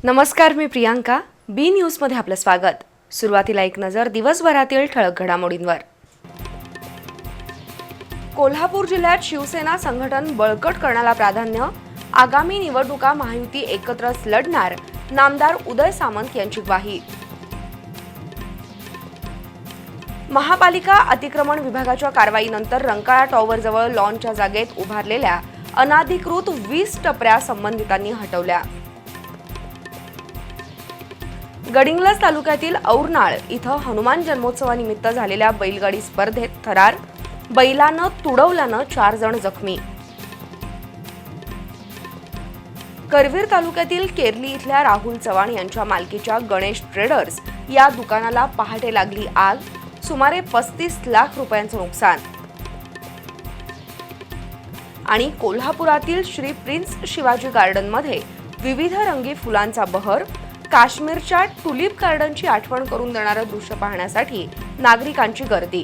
नमस्कार, मी प्रियांका. बी न्यूजमध्ये आपलं स्वागत. सुरुवातीला एक नजर दिवसभरातील ठळक घडामोडींवर. कोल्हापूर जिल्ह्यात शिवसेना संघटन बळकट करण्याला प्राधान्य. आगामी निवडणुका महायुती एकत्रच लढणार, नामदार उदय सामंत यांची ग्वाही. महापालिका अतिक्रमण विभागाच्या कारवाईनंतर रंकाळा टॉवरजवळ लॉनच्या जागेत उभारलेल्या अनाधिकृत 20 टपऱ्या संबंधितांनी हटवल्या. गडिंग्लज तालुक्यातील औरनाळ इथं हनुमान जन्मोत्सवानिमित्त झालेल्या बैलगाडी स्पर्धेत थरार. बैलानं तुडवल्यानं 4 जण जखमी. करवीर तालुक्यातील केरली इथल्या राहुल चव्हाण यांच्या मालकीच्या गणेश ट्रेडर्स या दुकानाला पहाटे लागली आग. सुमारे 35 लाख रुपयांचं नुकसान. आणि कोल्हापुरातील श्री प्रिन्स शिवाजी गार्डनमध्ये विविध रंगी फुलांचा बहर. काश्मीरच्या टुलिप गार्डनची आठवण करून देणारं दृश्य पाहण्यासाठी नागरिकांची गर्दी.